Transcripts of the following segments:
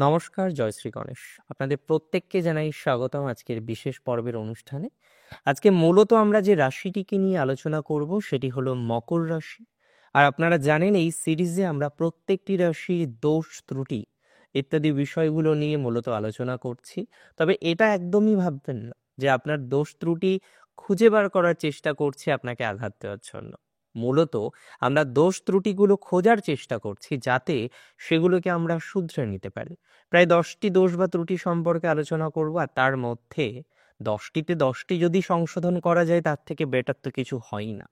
নমস্কার, জয়শ্রী গণেশ। আপনাদের প্রত্যেককে জানাই স্বাগতম আজকের বিশেষ পর্বের অনুষ্ঠানে। আজকে মূলত আমরা যে রাশিটিকে নিয়ে আলোচনা করব সেটি হলো মকর রাশি। আর আপনারা জানেন এই সিরিজে আমরা প্রত্যেকটি রাশির দোষ, ত্রুটি ইত্যাদি বিষয়গুলো নিয়ে মূলত আলোচনা করছি। তবে এটা একদমই ভাববেন না যে আপনার দোষ ত্রুটি খুঁজে বার করার চেষ্টা করছি আপনাকে আঘাত দেওয়ার জন্য। মূলত আমরা দোষ ত্রুটিগুলো খোঁজার চেষ্টা করছি যাতে সেগুলোকে আমরা শুধরে নিতে পারি। প্রায় 10টি দোষ বা ত্রুটি সম্পর্কে আলোচনা করব, আর তার মধ্যে 10টিতে 10টি যদি সংশোধন করা যায় তার থেকে বেটার তো কিছু হয় না।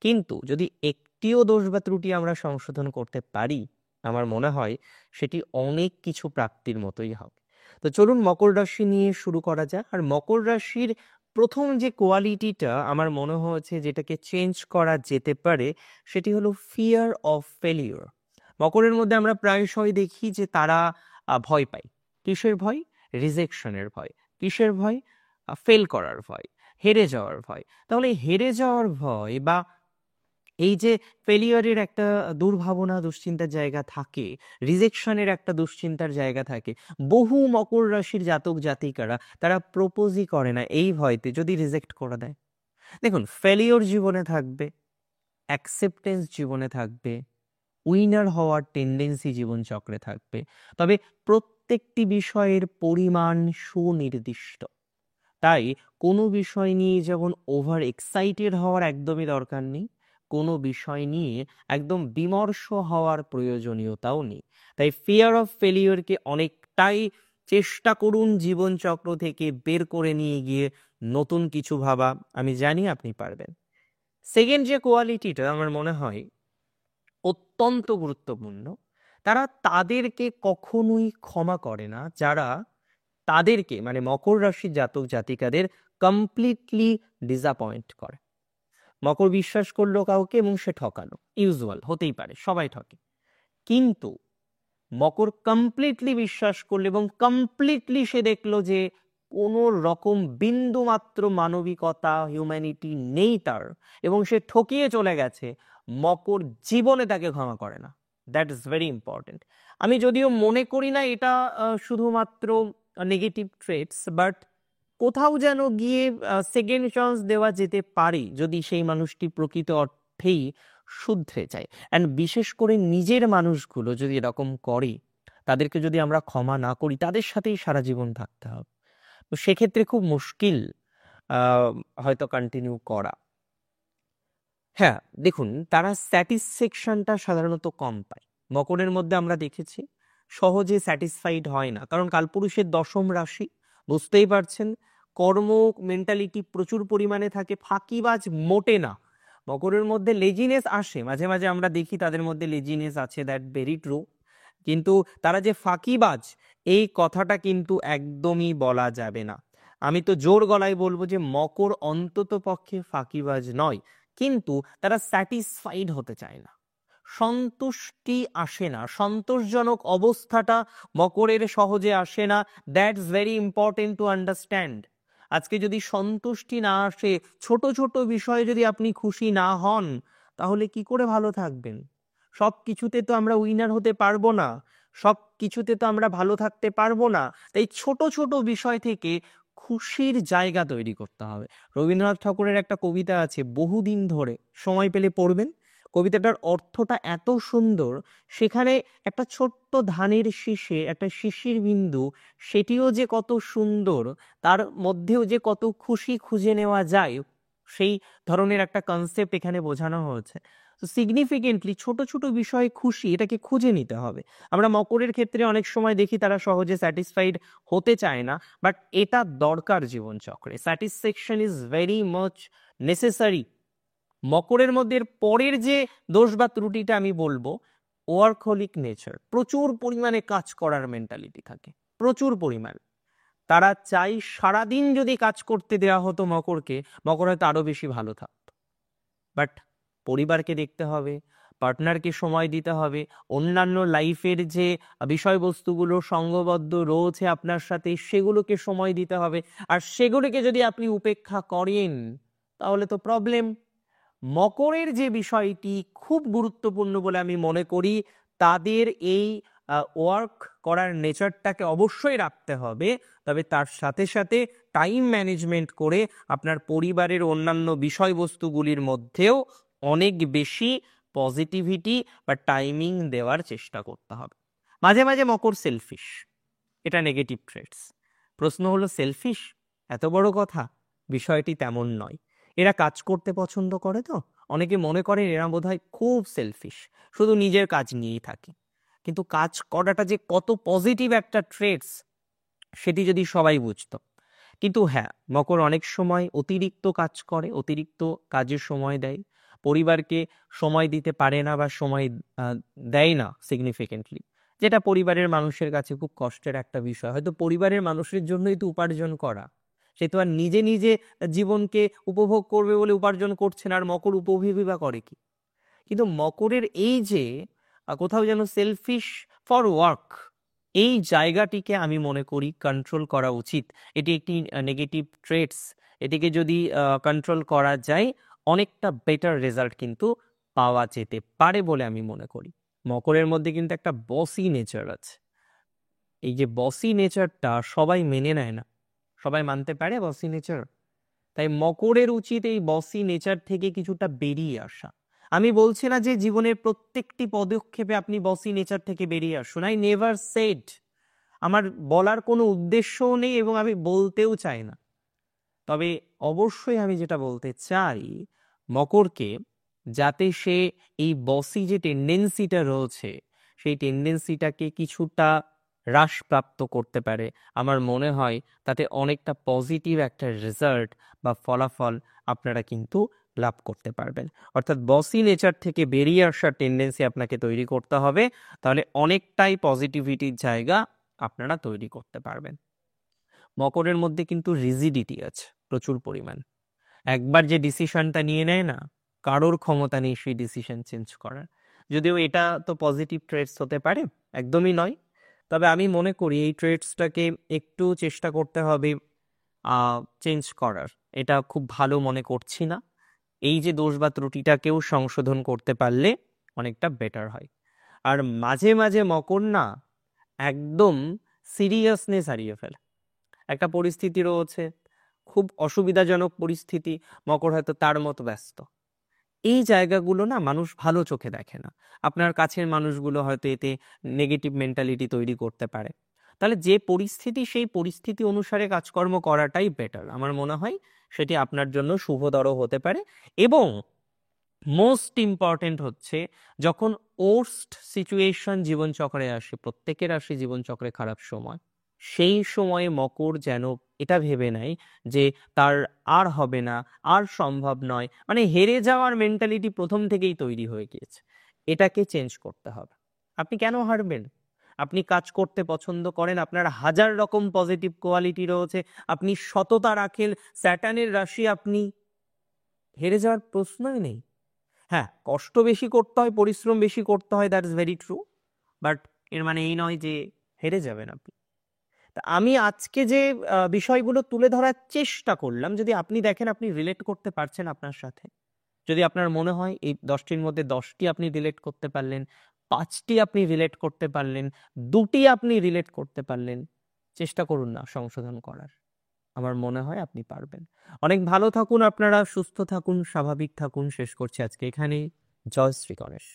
কিন্তু যদি একটিও দোষ বা ত্রুটি আমরা সংশোধন করতে পারি, আমার মনে হয় সেটি অনেক কিছু প্রাপ্তির মতোই হবে। তো চলুন মকর রাশি নিয়ে শুরু করা যাক। আর মকর রাশির প্রথম যে কোয়ালিটিটা আমার মনে হয়েছে যেটাকে চেঞ্জ করা যেতে পারে সেটি হলো ফিয়ার অফ ফেলিওর। মকরের মধ্যে আমরা প্রায়শই দেখি যে তারা ভয় পায়। কিসের ভয়? রিজেকশনের ভয়। কিসের ভয়? ফেল করার ভয়, হেরে যাওয়ার ভয়। তাহলে হেরে যাওয়ার ভয় বা এই যে ফেলিয়ারের একটা দুর্ভাবনা, দুশ্চিন্তার জায়গা থাকে, রিজেকশনের একটা দুশ্চিন্তার জায়গা থাকে। বহু মকর রাশির জাতক জাতিকারা তারা প্রপোজই করে না এই ভয়তে যদি রিজেক্ট করে দেয়। দেখুন, ফেলিওর জীবনে থাকবে, অ্যাকসেপ্টেন্স জীবনে থাকবে, উইনার হওয়ার টেন্ডেন্সি জীবন চক্রে থাকবে। তবে প্রত্যেকটি বিষয়ের পরিমাণ সুনির্দিষ্ট। তাই কোনো বিষয় নিয়ে যেমন ওভার এক্সাইটেড হওয়ার একদমই দরকার নেই, কোনো বিষয় নিয়ে একদম বিমর্ষ হওয়ার প্রয়োজনীয়তাও নেই। তাই ফিয়ার অফ ফেলিওরকে অনেকটাই চেষ্টা করুন জীবনচক্র থেকে বের করে নিয়ে গিয়ে নতুন কিছু ভাবা। আমি জানি আপনি পারবেন। সেকেন্ড যে কোয়ালিটিটা আমার মনে হয় অত্যন্ত গুরুত্বপূর্ণ, তারা তাদেরকে কখনোই ক্ষমা করে না যারা তাদেরকে মানে মকর রাশির জাতক জাতিকাদের কমপ্লিটলি ডিসঅ্যাপয়েন্ট করে। মকর বিশ্বাস করলো কাউকে এবং সে ঠকালো, ইউজুয়াল হতেই পারে, সবাই ঠকে। কিন্তু মকর কমপ্লিটলি বিশ্বাস করলো এবং কমপ্লিটলি সে দেখলো যে কোনো রকম বিন্দু মাত্র মানবিকতা, হিউম্যানিটি নেই তার, এবং সে ঠকিয়ে চলে গেছে, মকর জীবনে তাকে ক্ষমা করে না। That is very important. আমি যদিও মনে করি না এটা শুধুমাত্র নেগেটিভ ট্রেটস, বাট কোথাও যেন গিয়ে সেকেন্ড চান্স দেওয়া যেতে পারে যদি সেই মানুষটি প্রকৃত অর্থেই শুধরে যায়। অ্যান্ড বিশেষ করে নিজের মানুষগুলো যদি এরকম করে, তাদেরকে যদি আমরা ক্ষমা না করি, তাদের সাথেই সারা জীবন থাকতে হবে। তো সেক্ষেত্রে খুব মুশকিল আহ, হয়তো কন্টিনিউ করা। হ্যাঁ, দেখুন, তারা স্যাটিসফ্যাকশনটা সাধারণত কম পায়। মকরের মধ্যে আমরা দেখেছি সহজে স্যাটিসফাইড হয় না, কারণ কালপুরুষের দশম রাশি, বুঝতেই পারছেন, কর্ম মেন্টালিটি প্রচুর পরিমাণে থাকে, ফাঁকিবাজ মোটে না। মকরের মধ্যে লেজিনেস আসে মাঝে মাঝে, আমরা দেখি তাদের মধ্যে লেজিনেস আছে, দ্যাট ভেরি ট্রু। কিন্তু তারা যে ফাঁকিবাজ এই কথাটা কিন্তু একদমই বলা যাবে না। আমি তো জোর গলায় বলবো যে মকর অন্তত পক্ষে ফাঁকিবাজ নয়, কিন্তু তারা স্যাটিসফাইড হতে চায় না, সন্তুষ্টি আসে না, সন্তোষজনক অবস্থাটা মকরের সহজে আসে না। That's very important to understand. আজকে যদি সন্তুষ্টি না আসে, ছোট ছোট বিষয়ে যদি আপনি খুশি না হন, তাহলে কি করে ভালো থাকবেন? সব কিছুতে তো আমরা উইনার হতে পারবো না, সব কিছুতে তো আমরা ভালো থাকতে পারবো না। তাই ছোট ছোট বিষয় থেকে খুশির জায়গা তৈরি করতে হবে। রবীন্দ্রনাথ ঠাকুরের একটা কবিতা আছে, বহুদিন ধরে, সময় পেলে পড়বেন। কবিতাটার অর্থটা এত সুন্দর, সেখানে একটা ছোট্ট ধানের শীষে একটা শিশির বিন্দু, সেটিও যে কত সুন্দর, তার মধ্যেও যে কত খুশি খুঁজে নেওয়া যায়, সেই ধরনের একটা কনসেপ্ট এখানে বোঝানো হয়েছে। তো সিগনিফিকেন্টলি ছোট ছোট বিষয়ে খুশি, এটাকে খুঁজে নিতে হবে। আমরা মকরের ক্ষেত্রে অনেক সময় দেখি তারা সহজে স্যাটিসফাইড হতে চায় না, বাট এটা দরকার জীবন চক্রে। Satisfaction is very much necessary. মকরের মধ্যে এর পরের যে দোষ বা ত্রুটিটা আমি বলবো, ওয়ার্কহলিক নেচার, প্রচুর পরিমাণে কাজ করার মেন্টালিটি থাকে, প্রচুর পরিমাণ। তারা চাই সারাদিন যদি কাজ করতে দেওয়া হতো মকরকে, মকর হয়তো আরো বেশি ভালো থাকতো। বাট পরিবারকে দেখতে হবে, পার্টনারকে সময় দিতে হবে, অন্যান্য লাইফের যে বিষয়বস্তুগুলো সঙ্গবদ্ধ রয়েছে আপনার সাথে সেগুলোকে সময় দিতে হবে। আর সেগুলোকে যদি আপনি উপেক্ষা করেন, তাহলে তো প্রবলেম। মকরের যে বিষয়টি খুব গুরুত্বপূর্ণ বলে আমি মনে করি, তাদের এই ওয়ার্ক করার নেচারটাকে অবশ্যই রাখতে হবে, তবে তার সাথে সাথে টাইম ম্যানেজমেন্ট করে আপনার পরিবারের অন্যান্য বিষয়বস্তুগুলির মধ্যেও অনেক বেশি পজিটিভিটি বা টাইমিং দেওয়ার চেষ্টা করতে হবে। মাঝে মাঝে মকর সেলফিশ, এটা নেগেটিভ ট্রেটস। প্রশ্ন হলো সেলফিশ এত বড় কথা? বিষয়টি তেমন নয়। এরা কাজ করতে পছন্দ করে, তো অনেকে মনে করেন এরা বোধহয় খুব সেলফিশ, শুধু নিজের কাজ নিয়েই থাকে। কিন্তু কাজ করাটা যে কত পজিটিভ একটা ট্রেটস সেটি যদি সবাই বুঝতো। কিন্তু হ্যাঁ, মকর অনেক সময় অতিরিক্ত কাজ করে, অতিরিক্ত কাজের সময় দেয়, পরিবারকে সময় দিতে পারে না বা সময় দেয় না সিগনিফিকেন্টলি, যেটা পরিবারের মানুষের কাছে খুব কষ্টের একটা বিষয়। হয়তো পরিবারের মানুষের জন্যই তো উপার্জন করা, সে তো আর নিজে নিজে জীবনকে উপভোগ করবে বলে উপার্জন করছে না, আর মকর উপভোগই বা করে কি? কিন্তু মকরের এই যে কোথাও যেন সেলফিশ ফর ওয়ার্ক, এই জায়গাটিকে আমি মনে করি কন্ট্রোল করা উচিত। এটি একটি নেগেটিভ ট্রেটস, এটিকে যদি কন্ট্রোল করা যায় অনেকটা বেটার রেজাল্ট কিন্তু পাওয়া যেতে পারে বলে আমি মনে করি। মকরের মধ্যে কিন্তু একটা বসি নেচার আছে। এই যে বসি নেচারটা সবাই মেনে নেয় না, সবাই মানতে পারে বসি নেচার। তাই মকরের উচিত এই বসি নেচার থেকে কিছুটা বেরিয়ে আসা। আমি বলছি না যে জীবনের প্রত্যেকটি পদক্ষেপে আপনি বসি নেচার থেকে বেরিয়ে আসুন, আই নেভার সেড। আমার বলার কোনো উদ্দেশ্যও নেই এবং আমি বলতেও চাই না। তবে অবশ্যই আমি যেটা বলতে চাই, মকরকে যাতে সে এই বসি যে টেন্ডেন্সিটা রয়েছে সেই টেন্ডেন্সিটাকে কিছুটা হ্রাসপ্রাপ্ত করতে পারে, আমার মনে হয় তাতে অনেকটা পজিটিভ একটা রেজাল্ট বা ফলাফল আপনারা কিন্তু লাভ করতে পারবেন। অর্থাৎ বসি নেচার থেকে বেরিয়ে আসার টেন্ডেন্সি আপনাকে তৈরি করতে হবে, তাহলে অনেকটাই পজিটিভিটির জায়গা আপনারা তৈরি করতে পারবেন। মকরের মধ্যে কিন্তু রিজিডিটি আছে প্রচুর পরিমাণ। একবার যে ডিসিশনটা নিয়ে নেয় না, কারোর ক্ষমতা নেই সেই ডিসিশন চেঞ্জ করার। যদিও এটা তো পজিটিভ ট্রেটস হতে পারে, একদমই নয়। তবে আমি মনে করি এই ট্রেটসটাকে একটু চেষ্টা করতে হবে চেঞ্জ করার। এটা খুব ভালো মনে করছি না। এই যে দোষ বা ত্রুটিটাকেও সংশোধন করতে পারলে অনেকটা বেটার হয়। আর মাঝে মাঝে মকর না একদম সিরিয়াসনেস হারিয়ে ফেলে। একটা পরিস্থিতি রয়েছে, খুব অসুবিধাজনক পরিস্থিতি, মকর হয়তো তার মতো ব্যস্ত। এই জায়গাগুলো না মানুষ ভালো চোখে দেখে না। আপনার কাছের মানুষগুলো হয়তো এতে নেগেটিভ মেন্টালিটি তৈরি করতে পারে। তাহলে যে পরিস্থিতি সেই পরিস্থিতি অনুসারে কাজকর্ম করাটাই বেটার, আমার মনে হয় সেটি আপনার জন্য শুভতর হতে পারে। এবং মোস্ট ইম্পর্টেন্ট হচ্ছে, যখন ওর্স্ট সিচুয়েশন জীবনচক্রে আসে, প্রত্যেকের আসে জীবনচক্রে খারাপ সময়, সেই সময়ে মকর যেন এটা ভেবে নেয় যে তার আর হবে না, আর সম্ভব নয়, মানে হেরে যাওয়ার মেন্টালিটি প্রথম থেকেই তৈরি হয়ে গিয়েছে। এটাকে চেঞ্জ করতে হবে। আপনি কেন হারবেন? আপনি কাজ করতে পছন্দ করেন, আপনার হাজার রকম পজিটিভ কোয়ালিটি রয়েছে, আপনি সততা রাখেন, স্যাটার্নের রাশি, আপনি হেরে যাওয়ার প্রশ্নই নেই। হ্যাঁ, কষ্ট বেশি করতে হয়, পরিশ্রম বেশি করতে হয়, that is very true. But এর মানে এই নয় যে হেরে যাবেন আপনি। তা আমি আজকে যে বিষয়গুলো তুলে ধরার চেষ্টা করলাম, যদি আপনি দেখেন আপনি রিলেট করতে পারছেন আপনার সাথে, যদি আপনার মনে হয় এই 10টির মধ্যে 10টি আপনি রিলেট করতে পারলেন, 5টি আপনি রিলেট করতে পারলেন, 2টি আপনি রিলেট করতে পারলেন, চেষ্টা করুন না সংশোধন করার। আমার মনে হয় আপনি পারবেন। অনেক ভালো থাকুন আপনারা, সুস্থ থাকুন, স্বাভাবিক থাকুন। শেষ করছি আজকে এখানেই। জয় শ্রী গণেশ।